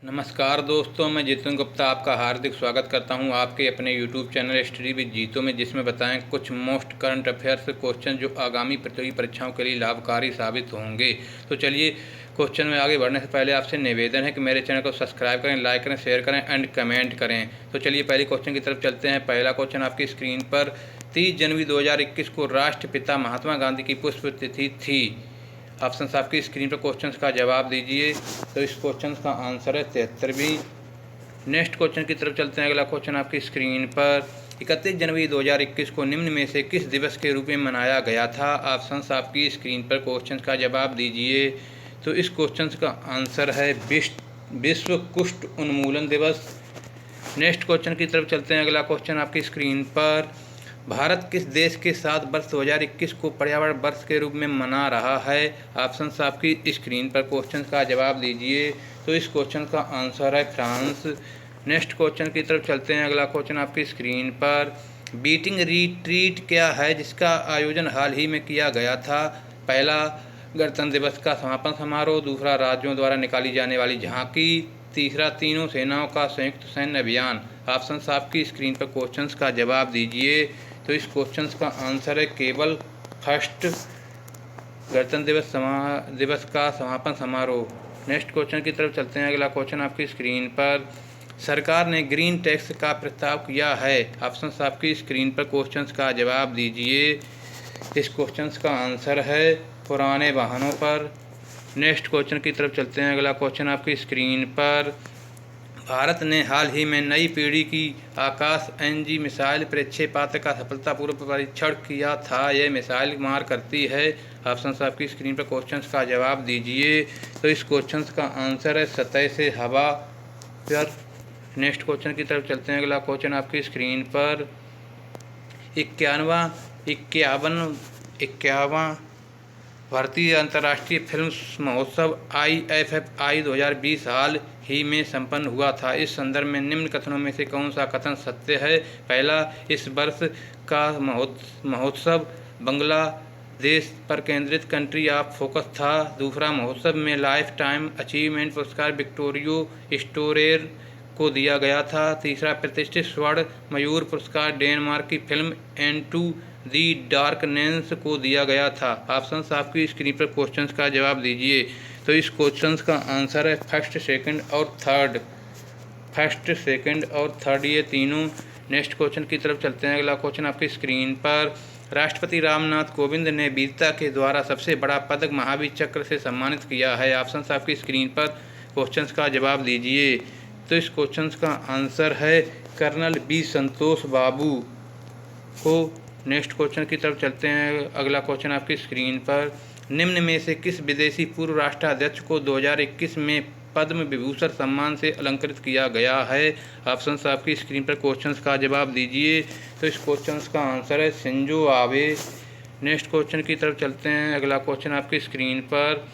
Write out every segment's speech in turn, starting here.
नमस्कार दोस्तों, मैं जितेंद्र गुप्ता आपका हार्दिक स्वागत करता हूं आपके अपने यूट्यूब चैनल स्टडी विद जीतो में, जिसमें बताएं कुछ मोस्ट करंट अफेयर्स क्वेश्चन जो आगामी प्रतियोगी परीक्षाओं के लिए लाभकारी साबित होंगे। तो चलिए क्वेश्चन में आगे बढ़ने से पहले आपसे निवेदन है कि मेरे चैनल को सब्सक्राइब करें, लाइक करें, शेयर करें एंड कमेंट करें। तो चलिए पहले क्वेश्चन की तरफ चलते हैं। पहला क्वेश्चन आपकी स्क्रीन पर 30 जनवरी 2021 को राष्ट्रपिता महात्मा गांधी की पुण्यतिथि थी। ऑप्शन आपकी स्क्रीन पर क्वेश्चंस का जवाब दीजिए। तो इस क्वेश्चन का आंसर है 73। नेक्स्ट क्वेश्चन की तरफ चलते हैं। अगला क्वेश्चन आपकी स्क्रीन पर 31 जनवरी 2021 को निम्न में से किस दिवस के रूप में मनाया गया था। ऑप्शन आपकी स्क्रीन पर क्वेश्चन का जवाब दीजिए। तो इस क्वेश्चन का आंसर है विश्व कुष्ठ उन्मूलन दिवस। नेक्स्ट क्वेश्चन की तरफ चलते हैं। अगला क्वेश्चन आपकी स्क्रीन पर भारत किस देश के साथ वर्ष 2021 को पर्यावरण वर्ष के रूप में मना रहा है। ऑप्शन आपकी स्क्रीन पर क्वेश्चन का जवाब दीजिए। तो इस क्वेश्चन का आंसर है फ्रांस। नेक्स्ट क्वेश्चन की तरफ चलते हैं। अगला क्वेश्चन आपकी स्क्रीन पर बीटिंग रिट्रीट क्या है जिसका आयोजन हाल ही में किया गया था। पहला गणतंत्र दिवस का समापन समारोह, दूसरा राज्यों द्वारा निकाली जाने वाली झांकी, तीसरा तीनों सेनाओं का संयुक्त सैन्य अभियान। ऑप्शन आपकी स्क्रीन पर क्वेश्चंस का जवाब दीजिए। तो इस क्वेश्चन का आंसर है केवल फर्स्ट गणतंत्र दिवस का समापन समारोह। नेक्स्ट क्वेश्चन की तरफ चलते हैं। अगला क्वेश्चन आपकी स्क्रीन पर सरकार ने ग्रीन टैक्स का प्रस्ताव किया है। ऑप्शन आपकी स्क्रीन पर क्वेश्चन का जवाब दीजिए। इस क्वेश्चन का आंसर है पुराने वाहनों पर। नेक्स्ट क्वेश्चन की तरफ चलते हैं। अगला क्वेश्चन आपकी स्क्रीन पर भारत ने हाल ही में नई पीढ़ी की आकाश एनजी मिसाइल प्रक्षेपास्त्र का सफलतापूर्वक परीक्षण किया था। यह मिसाइल मार करती है। ऑप्शन आपकी स्क्रीन पर क्वेश्चन का जवाब दीजिए। तो इस क्वेश्चन का आंसर है सतह से हवा पर। नेक्स्ट क्वेश्चन की तरफ चलते हैं। अगला क्वेश्चन आपकी स्क्रीन पर 51वां भारतीय अंतर्राष्ट्रीय फिल्म महोत्सव IFFI 2020 हाल ही में संपन्न हुआ था। इस संदर्भ में निम्न कथनों में से कौन सा कथन सत्य है। पहला, इस वर्ष का महोत्सव बांग्लादेश पर केंद्रित कंट्री ऑफ फोकस था। दूसरा, महोत्सव में लाइफ टाइम अचीवमेंट पुरस्कार विक्टोरियो स्टोरेर को दिया गया था। तीसरा, प्रतिष्ठित स्वर्ण मयूर पुरस्कार डेनमार्क की फिल्म इनटू दी डार्कनेस को दिया गया था। ऑप्शन आपकी स्क्रीन पर क्वेश्चंस का जवाब दीजिए। तो इस क्वेश्चंस का आंसर है फर्स्ट, सेकंड और थर्ड, ये तीनों। नेक्स्ट क्वेश्चन की तरफ चलते हैं। अगला क्वेश्चन आपकी स्क्रीन पर राष्ट्रपति रामनाथ कोविंद ने वीरता के द्वारा सबसे बड़ा पदक महावीर चक्र से सम्मानित किया है। ऑप्शन आपकी स्क्रीन पर क्वेश्चंस का जवाब दीजिए। तो इस क्वेश्चन का आंसर है कर्नल बी संतोष बाबू को। नेक्स्ट क्वेश्चन की तरफ चलते हैं। अगला क्वेश्चन आपकी स्क्रीन पर निम्न में से किस विदेशी पूर्व राष्ट्राध्यक्ष को 2021 में पद्म विभूषण सम्मान से अलंकृत किया गया है। ऑप्शन आपकी स्क्रीन पर क्वेश्चंस का जवाब दीजिए। तो इस क्वेश्चन का आंसर है शिंजो आबे। नेक्स्ट क्वेश्चन की तरफ चलते हैं। अगला क्वेश्चन आपकी स्क्रीन पर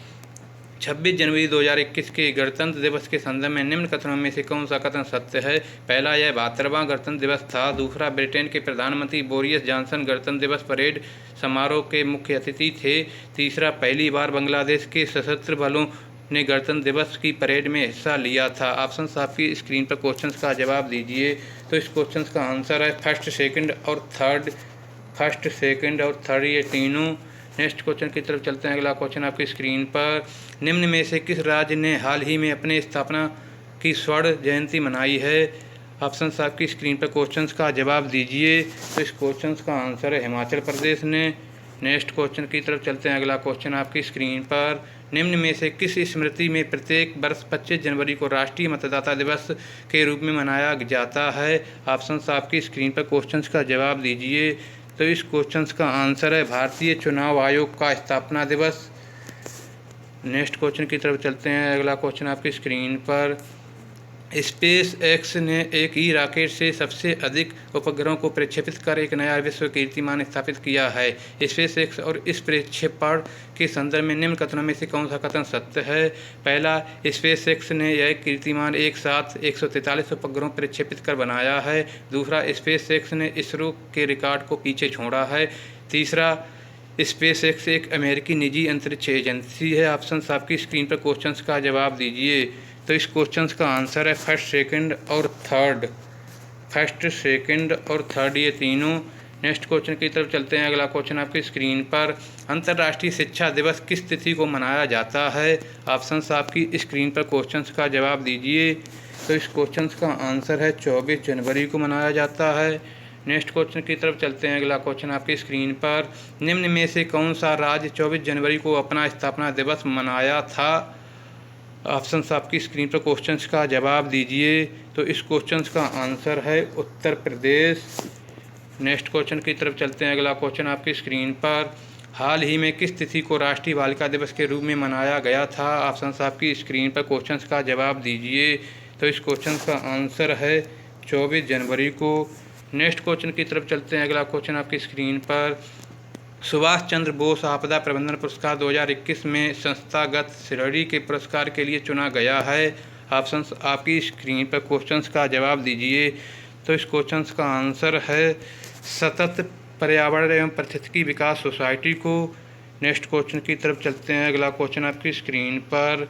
26 जनवरी 2021 के गणतंत्र दिवस के संदर्भ में निम्न कथनों में से कौन सा कथन सत्य है। पहला, यह 72वां गणतंत्र दिवस था। दूसरा, ब्रिटेन के प्रधानमंत्री बोरिस जॉनसन गणतंत्र दिवस परेड समारोह के मुख्य अतिथि थे। तीसरा, पहली बार बांग्लादेश के सशस्त्र बलों ने गणतंत्र दिवस की परेड में हिस्सा लिया था। ऑप्शन आपकी स्क्रीन पर क्वेश्चन का जवाब दीजिए। तो इस क्वेश्चन का आंसर है फर्स्ट, सेकेंड और थर्ड, ये तीनों। नेक्स्ट क्वेश्चन की तरफ चलते हैं। अगला क्वेश्चन आपकी स्क्रीन पर निम्न में से किस राज्य ने हाल ही में अपने स्थापना की स्वर्ण जयंती मनाई है। ऑप्शन आपकी स्क्रीन पर क्वेश्चंस का जवाब दीजिए। तो इस क्वेश्चन का आंसर है हिमाचल प्रदेश ने। नेक्स्ट क्वेश्चन की तरफ चलते हैं। अगला क्वेश्चन आपकी स्क्रीन पर निम्न में से किस स्मृति में प्रत्येक वर्ष 25 जनवरी को राष्ट्रीय मतदाता दिवस के रूप में मनाया जाता है। ऑप्शन आपकी स्क्रीन पर क्वेश्चंस का जवाब दीजिए। तो इस क्वेश्चन का आंसर है भारतीय चुनाव आयोग का स्थापना दिवस। नेक्स्ट क्वेश्चन की तरफ चलते हैं। अगला क्वेश्चन आपकी स्क्रीन पर स्पेस एक्स ने एक ही रॉकेट से सबसे अधिक उपग्रहों को प्रक्षेपित कर एक नया विश्व कीर्तिमान स्थापित किया है। स्पेस एक्स और इस प्रक्षेपण के संदर्भ में निम्न कथनों में से कौन सा कथन सत्य है। पहला, स्पेस एक्स ने यह कीर्तिमान एक साथ 143 उपग्रहों प्रक्षेपित कर बनाया है। दूसरा, स्पेस एक्स ने इसरो के रिकॉर्ड को पीछे छोड़ा है। तीसरा, स्पेस एक्स एक अमेरिकी निजी अंतरिक्ष एजेंसी है। ऑप्शन आपकी स्क्रीन पर क्वेश्चंस का जवाब दीजिए। तो इस क्वेश्चन का आंसर है फर्स्ट, सेकंड और थर्ड। फर्स्ट, सेकंड और थर्ड ये तीनों। नेक्स्ट क्वेश्चन की तरफ चलते हैं। अगला क्वेश्चन आपकी स्क्रीन पर, अंतर्राष्ट्रीय शिक्षा दिवस किस तिथि को मनाया जाता है? ऑप्शंस आपकी स्क्रीन पर क्वेश्चंस का जवाब दीजिए। तो इस क्वेश्चन का आंसर है 24 जनवरी को मनाया जाता है। नेक्स्ट क्वेश्चन की तरफ चलते हैं। अगला क्वेश्चन आपकी स्क्रीन पर, निम्न में से कौन सा राज्य 24 जनवरी को अपना स्थापना दिवस मनाया था? ऑप्शंस आपकी स्क्रीन पर क्वेश्चंस का जवाब दीजिए। तो इस क्वेश्चंस का आंसर है उत्तर प्रदेश। नेक्स्ट क्वेश्चन की तरफ चलते हैं। अगला क्वेश्चन आपकी स्क्रीन पर, हाल ही में किस तिथि को राष्ट्रीय बालिका दिवस के रूप में मनाया गया था? ऑप्शंस आपकी स्क्रीन पर क्वेश्चंस का जवाब दीजिए। तो इस क्वेश्चन का आंसर है 24 जनवरी को। नेक्स्ट क्वेश्चन की तरफ चलते हैं। अगला क्वेश्चन आपकी स्क्रीन पर, सुभाष चंद्र बोस आपदा प्रबंधन पुरस्कार 2021 में संस्थागत श्रेणी के पुरस्कार के लिए चुना गया है। ऑप्शंस आपकी स्क्रीन पर क्वेश्चंस का जवाब दीजिए। तो इस क्वेश्चंस का आंसर है सतत पर्यावरण एवं पारिस्थितिकी विकास सोसाइटी को। नेक्स्ट क्वेश्चन की तरफ चलते हैं। अगला क्वेश्चन आपकी स्क्रीन पर,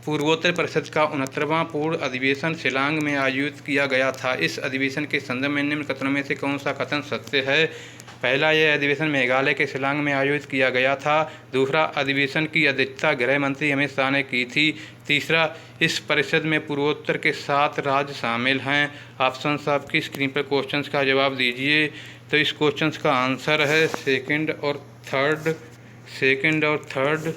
पूर्वोत्तर परिषद का 69वां पूर्ण अधिवेशन शिलांग में आयोजित किया गया था। इस अधिवेशन के संदर्भ में निम्न कथनों में से कौन सा कथन सत्य है? पहला, यह अधिवेशन मेघालय के शिलांग में आयोजित किया गया था। दूसरा, अधिवेशन की अध्यक्षता गृह मंत्री अमित शाह ने की थी। तीसरा, इस परिषद में पूर्वोत्तर के 7 राज्य शामिल हैं। ऑप्शन आपकी स्क्रीन पर क्वेश्चंस का जवाब दीजिए। तो इस क्वेश्चंस का आंसर है सेकंड और थर्ड। सेकंड और थर्ड।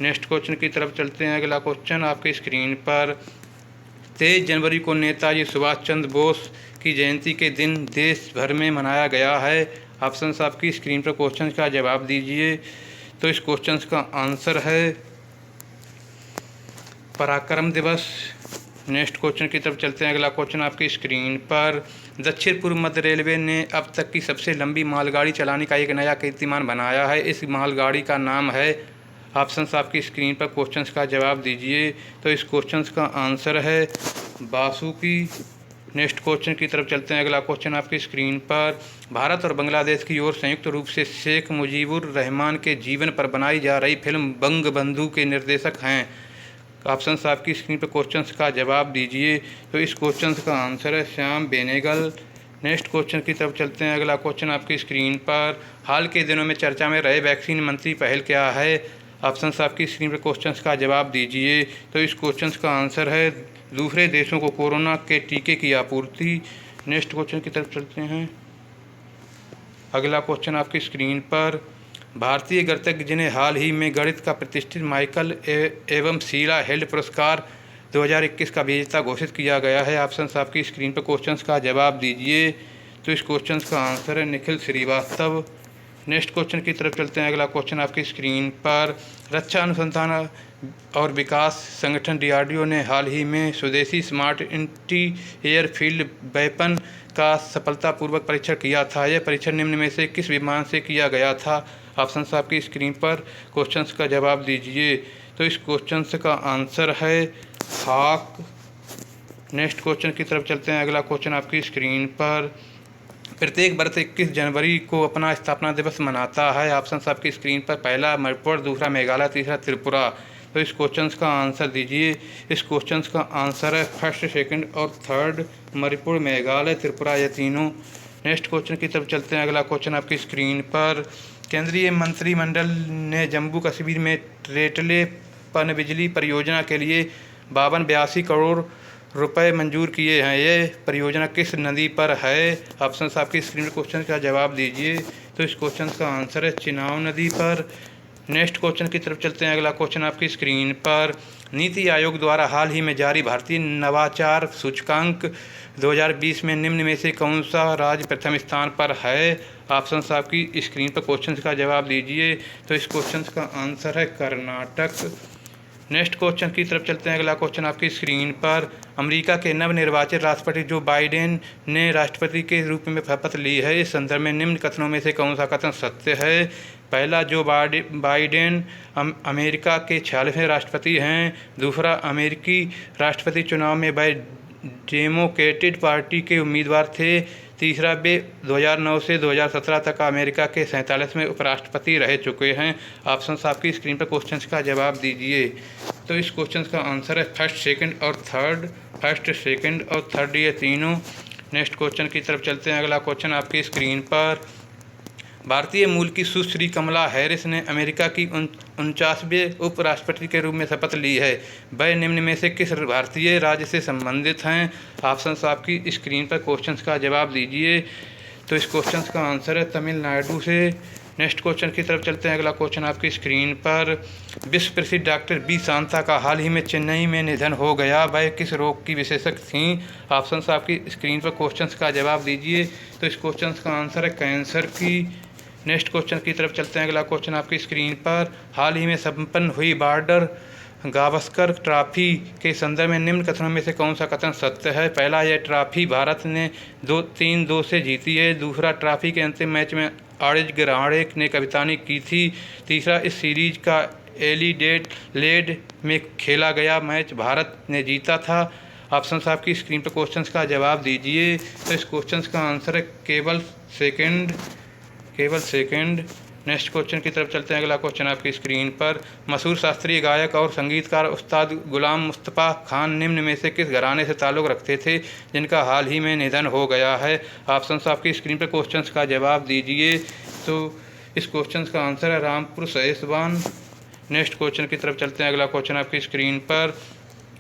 नेक्स्ट क्वेश्चन की तरफ चलते हैं। अगला क्वेश्चन आपकी स्क्रीन पर, 23 जनवरी को नेताजी सुभाष चंद्र बोस की जयंती के दिन देश भर में मनाया गया है। ऑप्शन आपकी स्क्रीन पर क्वेश्चन का जवाब दीजिए। तो इस क्वेश्चन का आंसर है पराक्रम दिवस। नेक्स्ट क्वेश्चन की तरफ चलते हैं। अगला क्वेश्चन आपकी स्क्रीन पर, दक्षिण पूर्व मध्य रेलवे ने अब तक की सबसे लंबी मालगाड़ी चलाने का एक नया कीर्तिमान बनाया है। इस मालगाड़ी का नाम है। ऑप्शंस आपकी स्क्रीन पर क्वेश्चंस का जवाब दीजिए। तो इस क्वेश्चंस का आंसर है बासुकी। नेक्स्ट क्वेश्चन की तरफ चलते हैं। अगला क्वेश्चन आपकी स्क्रीन पर, भारत और बांग्लादेश की ओर संयुक्त रूप से शेख मुजीबुर रहमान के जीवन पर बनाई जा रही फिल्म बंगबंधु के निर्देशक हैं। ऑप्शंस आपकी स्क्रीन पर क्वेश्चंस का जवाब दीजिए। तो इस क्वेश्चंस का आंसर है श्याम बेनेगल। नेक्स्ट क्वेश्चन की तरफ चलते हैं। अगला क्वेश्चन आपकी स्क्रीन पर, हाल के दिनों में चर्चा में रहे वैक्सीन मंत्री पहल क्या है? ऑप्शंस आपकी स्क्रीन पर क्वेश्चंस का जवाब दीजिए। तो इस क्वेश्चंस का आंसर है दूसरे देशों को कोरोना के टीके की आपूर्ति। नेक्स्ट क्वेश्चन की तरफ चलते हैं। अगला क्वेश्चन आपकी स्क्रीन पर, भारतीय गणितज्ञ जिन्हें हाल ही में गणित का प्रतिष्ठित माइकल एवं शीला हेल्ड पुरस्कार 2021 का विजेता घोषित किया गया है। ऑप्शंस आपकी स्क्रीन पर क्वेश्चंस का जवाब दीजिए। तो इस क्वेश्चंस का आंसर है निखिल श्रीवास्तव। नेक्स्ट क्वेश्चन की तरफ चलते हैं। अगला क्वेश्चन आपकी स्क्रीन पर, रक्षा अनुसंधान और विकास संगठन DRDO ने हाल ही में स्वदेशी स्मार्ट एंटी एयरफील्ड वेपन का सफलतापूर्वक परीक्षण किया था। यह परीक्षण निम्न में से किस विमान से किया गया था? ऑप्शंस आपकी स्क्रीन पर क्वेश्चंस का जवाब दीजिए। तो इस क्वेश्चंस का आंसर है हाक। नेक्स्ट क्वेश्चन की तरफ चलते हैं। अगला क्वेश्चन आपकी स्क्रीन पर, प्रत्येक वर्ष 21 जनवरी को अपना स्थापना दिवस मनाता है। ऑप्शन आपकी स्क्रीन पर, पहला मणिपुर, दूसरा मेघालय, तीसरा त्रिपुरा। तो इस क्वेश्चन का आंसर दीजिए। इस क्वेश्चन का आंसर है फर्स्ट, सेकंड और थर्ड। मणिपुर, मेघालय, त्रिपुरा ये तीनों। नेक्स्ट क्वेश्चन की तरफ चलते हैं। अगला क्वेश्चन आपकी स्क्रीन पर, केंद्रीय मंत्रिमंडल ने जम्मू कश्मीर में रेटले पनबिजली परियोजना के लिए 5282 करोड़ रुपए मंजूर किए हैं। ये परियोजना किस नदी पर है? ऑप्शन आपकी स्क्रीन पर क्वेश्चन का जवाब दीजिए। तो इस क्वेश्चन का आंसर है चिनाब नदी पर। नेक्स्ट क्वेश्चन की तरफ चलते हैं। अगला क्वेश्चन आपकी स्क्रीन पर, नीति आयोग द्वारा हाल ही में जारी भारतीय नवाचार सूचकांक 2020 में निम्न में से कौन सा राज्य प्रथम स्थान पर है? ऑप्शन आपकी स्क्रीन पर क्वेश्चन का जवाब दीजिए। तो इस क्वेश्चन का आंसर है कर्नाटक। नेक्स्ट क्वेश्चन की तरफ चलते हैं। अगला क्वेश्चन आपकी स्क्रीन पर, अमेरिका के नवनिर्वाचित राष्ट्रपति जो बाइडेन ने राष्ट्रपति के रूप में शपथ ली है। इस संदर्भ में निम्न कथनों में से कौन सा कथन सत्य है? पहला, जो बाइडेन अमेरिका के 46वें राष्ट्रपति हैं। दूसरा, अमेरिकी राष्ट्रपति चुनाव में वह डेमोक्रेटिक पार्टी के उम्मीदवार थे। तीसरा, वे 2009 से 2017 तक अमेरिका के 47वें उपराष्ट्रपति रह चुके हैं। ऑप्शन आपकी स्क्रीन पर क्वेश्चन का जवाब दीजिए। तो इस क्वेश्चन का आंसर है फर्स्ट, सेकंड और थर्ड। फर्स्ट, सेकंड और थर्ड ये तीनों। नेक्स्ट क्वेश्चन की तरफ चलते हैं। अगला क्वेश्चन आपकी स्क्रीन पर। भारतीय मूल की सुश्री कमला हैरिस ने अमेरिका की 49वें उपराष्ट्रपति के रूप में शपथ ली है। वह निम्न में से किस भारतीय राज्य से संबंधित हैं? ऑप्शंस आपकी स्क्रीन पर। क्वेश्चन का जवाब दीजिए। तो इस क्वेश्चन का आंसर है तमिलनाडु से। नेक्स्ट क्वेश्चन की तरफ चलते हैं। अगला क्वेश्चन आपकी स्क्रीन पर। विश्व प्रसिद्ध डॉक्टर बी शांता का हाल ही में चेन्नई में निधन हो गया। वह किस रोग की विशेषज्ञ थीं? ऑप्शंस आपकी स्क्रीन पर। क्वेश्चन का जवाब दीजिए। तो इस क्वेश्चन का आंसर है कैंसर की। नेक्स्ट क्वेश्चन की तरफ चलते हैं। अगला क्वेश्चन आपकी स्क्रीन पर। हाल ही में संपन्न हुई बॉर्डर गावस्कर ट्रॉफी के संदर्भ में निम्न कथनों में से कौन सा कथन सत्य है? पहला, यह ट्रॉफी भारत ने 3-2 से जीती है। दूसरा, ट्रॉफी के अंतिम मैच में आरिज गराड़े ने कप्तानी की थी। तीसरा, इस सीरीज का एडिलेड में खेला गया मैच भारत ने जीता था। ऑप्शन आपकी स्क्रीन पर। क्वेश्चन का जवाब दीजिए। तो इस क्वेश्चन का आंसर है केवल सेकंड। नेक्स्ट क्वेश्चन की तरफ चलते हैं। अगला क्वेश्चन आपकी स्क्रीन पर। मशहूर शास्त्रीय गायक और संगीतकार उस्ताद गुलाम मुस्तफ़ा खान निम्न में से किस घराने से ताल्लुक़ रखते थे जिनका हाल ही में निधन हो गया है? ऑप्शन आपकी स्क्रीन पर। क्वेश्चन का जवाब दीजिए। तो इस क्वेश्चन का आंसर है रामपुर सैसवान। नेक्स्ट क्वेश्चन की तरफ चलते हैं। अगला क्वेश्चन आपकी स्क्रीन पर।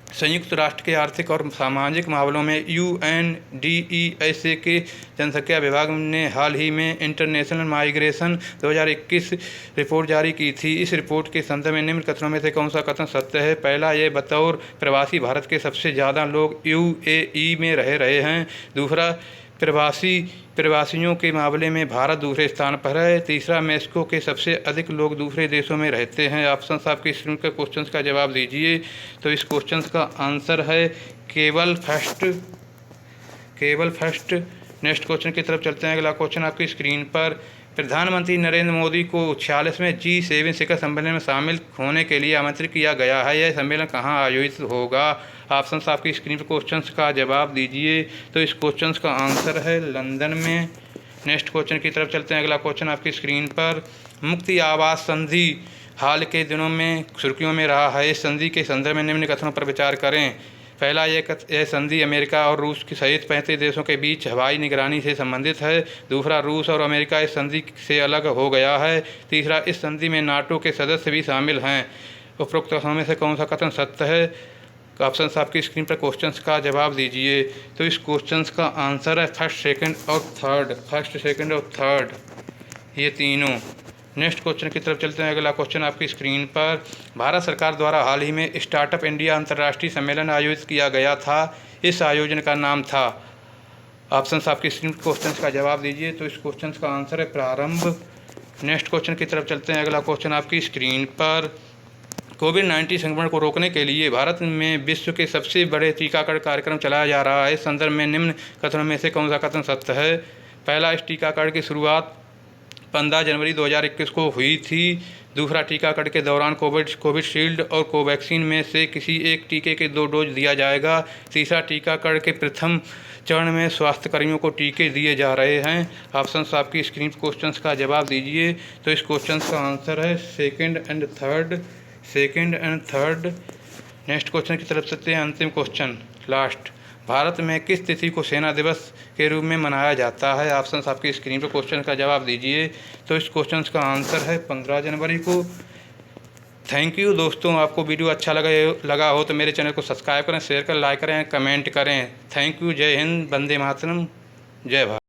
संयुक्त राष्ट्र के आर्थिक और सामाजिक मामलों में UNDESA के जनसंख्या विभाग ने हाल ही में इंटरनेशनल माइग्रेशन 2021 रिपोर्ट जारी की थी। इस रिपोर्ट के संदर्भ में निम्न कथनों में से कौन सा कथन सत्य है? पहला, ये बतौर प्रवासी भारत के सबसे ज़्यादा लोग UAE में रह रहे हैं। दूसरा, प्रवासियों के मामले में भारत दूसरे स्थान पर है। तीसरा, मेक्सिको के सबसे अधिक लोग दूसरे देशों में रहते हैं। ऑप्शन आपकी स्क्रीन पर। क्वेश्चन का जवाब दीजिए। तो इस क्वेश्चन का आंसर है केवल फर्स्ट। नेक्स्ट क्वेश्चन की तरफ चलते हैं। अगला क्वेश्चन आपकी स्क्रीन पर। प्रधानमंत्री नरेंद्र मोदी को 46वें G7 शिखर सम्मेलन में शामिल होने के लिए आमंत्रित किया गया है। यह सम्मेलन कहाँ आयोजित होगा? ऑप्शन आपकी स्क्रीन पर। क्वेश्चन का जवाब दीजिए। तो इस क्वेश्चन का आंसर है लंदन में। नेक्स्ट क्वेश्चन की तरफ चलते हैं। अगला क्वेश्चन आपकी स्क्रीन पर। मुक्ति आवास संधि हाल के दिनों में सुर्खियों में रहा है। इस संधि के संदर्भ में निम्न कथनों पर विचार करें। पहला, यह संधि अमेरिका और रूस के सहित 35 देशों के बीच हवाई निगरानी से संबंधित है। दूसरा, रूस और अमेरिका इस संधि से अलग हो गया है। तीसरा, इस संधि में नाटो के सदस्य भी शामिल हैं। उपरोक्त कथनों में से कौन सा कथन सत्य है? ऑप्शन आपकी स्क्रीन पर। क्वेश्चन का जवाब दीजिए। तो इस क्वेश्चन का आंसर है फर्स्ट, सेकंड और थर्ड ये तीनों। नेक्स्ट क्वेश्चन की तरफ चलते हैं। अगला क्वेश्चन आपकी स्क्रीन पर। भारत सरकार द्वारा हाल ही में स्टार्टअप इंडिया अंतर्राष्ट्रीय सम्मेलन आयोजित किया गया था। इस आयोजन का नाम था। ऑप्शन आपकी स्क्रीन पर। क्वेश्चन का जवाब दीजिए। तो इस क्वेश्चन का आंसर है प्रारंभ। नेक्स्ट क्वेश्चन की तरफ चलते हैं। अगला क्वेश्चन आपकी स्क्रीन पर। कोविड-19 संक्रमण को रोकने के लिए भारत में विश्व के सबसे बड़े टीकाकरण कार्यक्रम चलाया जा रहा है। इस संदर्भ में निम्न कथनों में से कौन सा कथन सत्य है? पहला, इस टीकाकरण की शुरुआत 15 जनवरी 2021 को हुई थी। दूसरा, टीकाकरण के दौरान कोविशील्ड और कोवैक्सीन में से किसी एक टीके के 2 डोज दिया जाएगा। तीसरा, टीकाकरण के प्रथम चरण में स्वास्थ्यकर्मियों को टीके दिए जा रहे हैं। ऑप्शन आपकी स्क्रीन पर। क्वेश्चन का जवाब दीजिए। तो इस क्वेश्चन का आंसर है second and third. Next question की तरफ चलते हैं। अंतिम क्वेश्चन, लास्ट। भारत में किस तिथि को सेना दिवस के रूप में मनाया जाता है? ऑप्शन आपकी स्क्रीन पर। क्वेश्चन का जवाब दीजिए। तो इस क्वेश्चन का आंसर है 15 जनवरी को। थैंक यू दोस्तों। आपको वीडियो अच्छा लगा हो तो मेरे चैनल को सब्सक्राइब करें, शेयर करें, लाइक करें, कमेंट करें। Thank you. जय हिंद, वंदे मातरम, जय भारत।